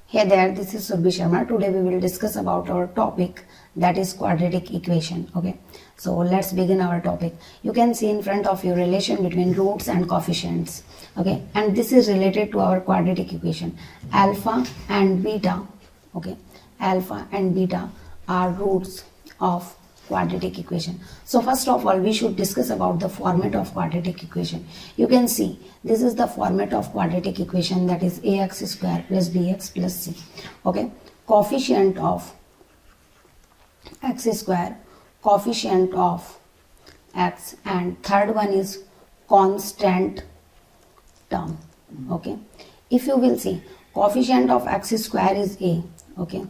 Hey there, this is Surbhi Sharma. Today we will discuss about our topic, that is quadratic equation. Okay, so let's begin our topic. You can see in front of you relation between roots and coefficients. Okay, and this is related to our quadratic equation. Alpha and beta, okay, alpha and beta are roots of quadratic equation. So first of all, we should discuss about the format of quadratic equation. You can see this is the format of quadratic equation, that is ax square plus bx plus c. Okay, coefficient of x square, coefficient of x, and third one is constant term. Okay, if you will see, coefficient of x square is a, okay,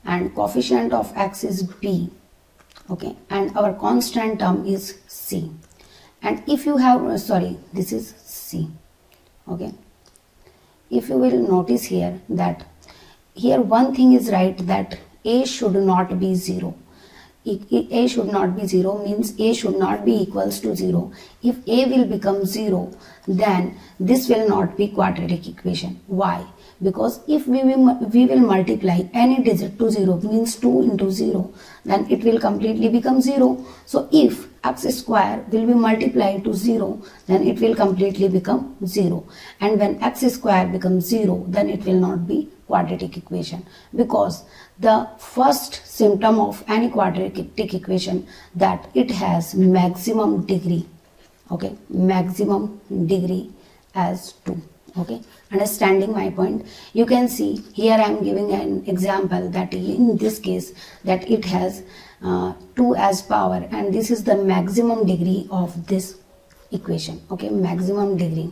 and coefficient of x is b, okay, and our constant term is c. And if you have this is c. Okay, if you will notice here that here one thing is right, that a should not be 0. A should not be 0 means a should not be equals to 0. If a will become 0, then this will not be quadratic equation. Why? Because if we will multiply any digit to 0, means 2 into 0, then it will completely become 0. So if x square will be multiplied to 0, then it will completely become 0. And when x square becomes 0, then it will not be quadratic equation, because the first symptom of any quadratic equation, that it has maximum degree. Okay, maximum degree as 2. Okay, understanding my point? You can see here I am giving an example that in this case that it has 2 as power, and this is the maximum degree of this equation. Okay, maximum degree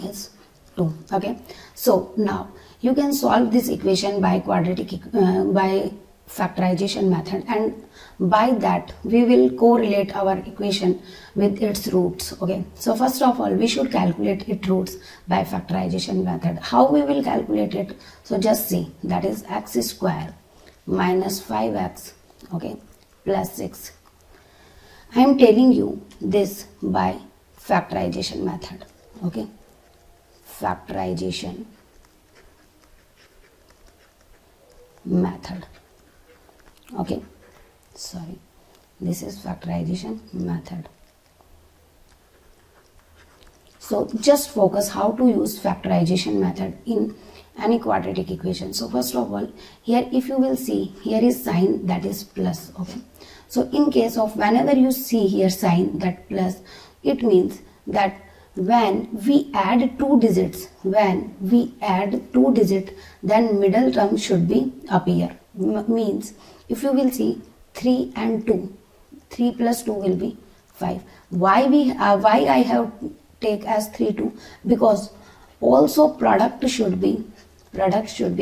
is 2. Okay, so now you can solve this equation by by factorization method, and by that we will correlate our equation with its roots. Okay, so first of all we should calculate its roots by factorization method. How we will calculate it? So just see, that is x square minus 5x, okay, plus 6. I am telling you this by factorization method. Okay, factorization method. Okay, sorry, this is factorization method. So just focus how to use factorization method in any quadratic equation. So first of all, here if you will see, here is sign, that is plus. Okay, so in case of whenever you see here sign that plus, it means that when we add two digits, then middle term should be appear. Means if you will see 3 and 2, 3 plus 2 will be 5. Why I have take as 3 2? Because also product should be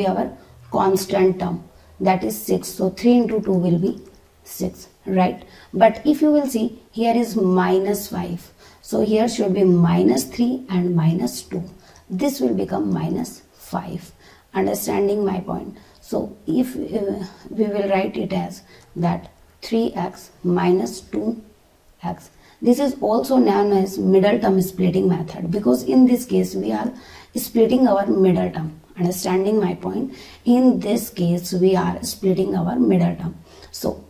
our constant term, that is 6. So 3 into 2 will be 6, right? But if you will see, here is minus 5. So here should be minus 3 and minus 2. This will become minus 5. Understanding my point? So if we will write it as that 3x minus 2x. This is also known as middle term splitting method, because in this case we are splitting our middle term. Understanding my point? In this case we are splitting our middle term. So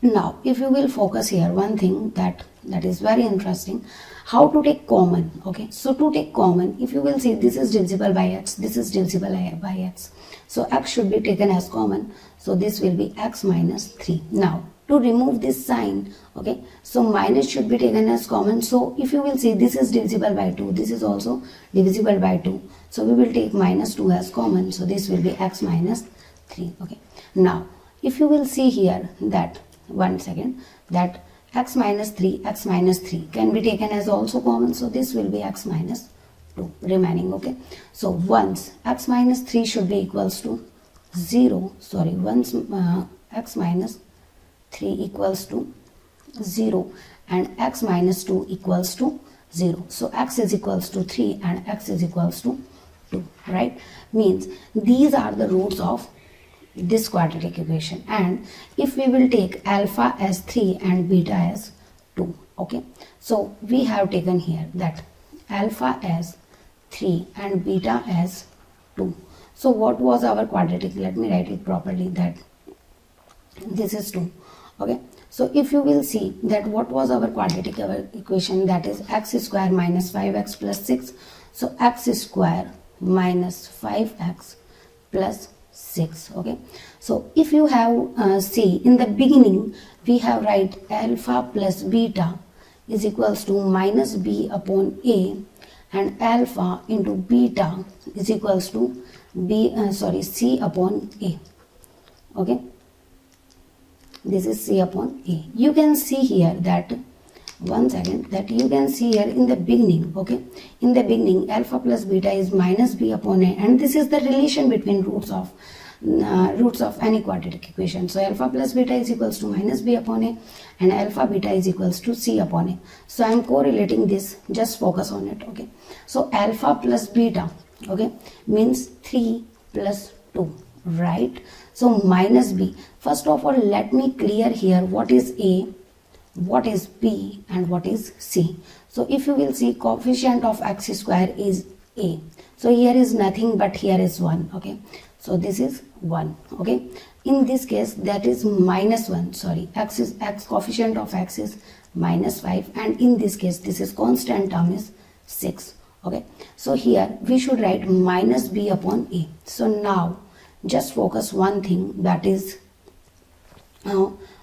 now if you will focus here, one thing that is very interesting, how to take common. Okay, so to take common, if you will see, this is divisible by x, this is divisible by x, so x should be taken as common, so this will be x minus 3. Now to remove this sign, okay, so minus should be taken as common. So if you will see, this is divisible by 2, this is also divisible by 2, so we will take minus 2 as common, so this will be x minus 3. Okay, now if you will see here that, one second, that x minus 3 can be taken as also common, so this will be x minus 2 remaining. Okay, so once x minus 3 should be equals to 0, once x minus 3 equals to 0 and x minus 2 equals to 0, so x is equals to 3 and x is equals to 2, right? Means these are the roots of this quadratic equation. And if we will take alpha as 3 and beta as 2, okay, so we have taken here that alpha as 3 and beta as 2. So what was our quadratic? Let me write it properly, that this is 2. Okay, so if you will see that what was our quadratic equation, that is x square minus 5x plus 6. So x square minus 5x plus 6. Okay, so if you have see in the beginning we have write alpha plus beta is equals to minus b upon a, and alpha into beta is equals to c upon a. Okay, this is c upon a. You can see here that, one second, that you can see here in the beginning. Okay, in the beginning alpha plus beta is minus b upon a, and this is the relation between roots of any quadratic equation. So alpha plus beta is equals to minus b upon a, and alpha beta is equals to c upon a. So I am correlating this, just focus on it. Okay, so alpha plus beta, okay, means 3 plus 2, right? So minus b. First of all, let me clear here what is a, what is b, and what is c. So if you will see, coefficient of x square is a. So here is nothing but here is 1. Okay, so this is 1. Okay, in this case that is minus 1, sorry, x coefficient of x is minus 5, and in this case this is constant term is 6. Okay, so here we should write minus b upon a. So now just focus one thing, that is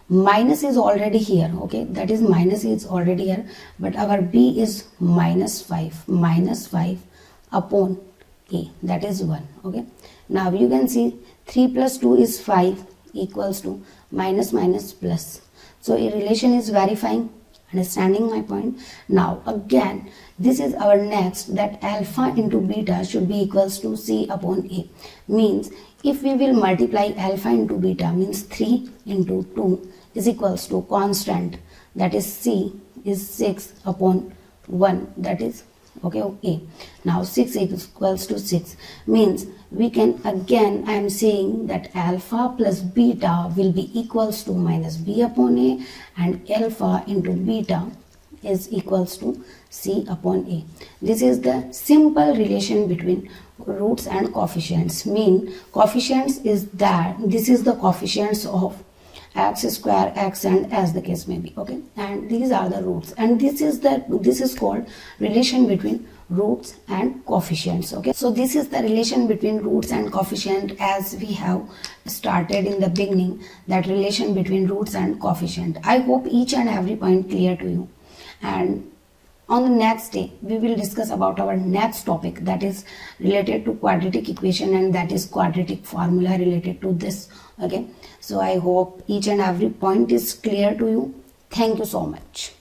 minus is already here. Okay, that is minus is already here, but our b is minus 5 upon a, that is 1. Okay, now you can see 3 plus 2 is 5 equals to minus minus plus. So a relation is verifying, understanding my point. Now again, this is our next, that alpha into beta should be equals to c upon a. Means if we will multiply alpha into beta, means 3 into 2 is equals to constant, that is c is 6 upon 1, that is okay, a. Now 6 equals to 6, means we can, again I am saying that alpha plus beta will be equals to minus b upon a, and alpha into beta is equals to c upon a. This is the simple relation between roots and coefficients. Mean coefficients is that this is the coefficients of x square, x, and as the case may be. Okay, and these are the roots, and this is called relation between roots and coefficients. Okay, so this is the relation between roots and coefficient, as we have started in the beginning, that relation between roots and coefficient. I hope each and every point clear to you, and on the next day we will discuss about our next topic, that is related to quadratic equation, and that is quadratic formula related to this. Okay, so I hope each and every point is clear to you. Thank you so much.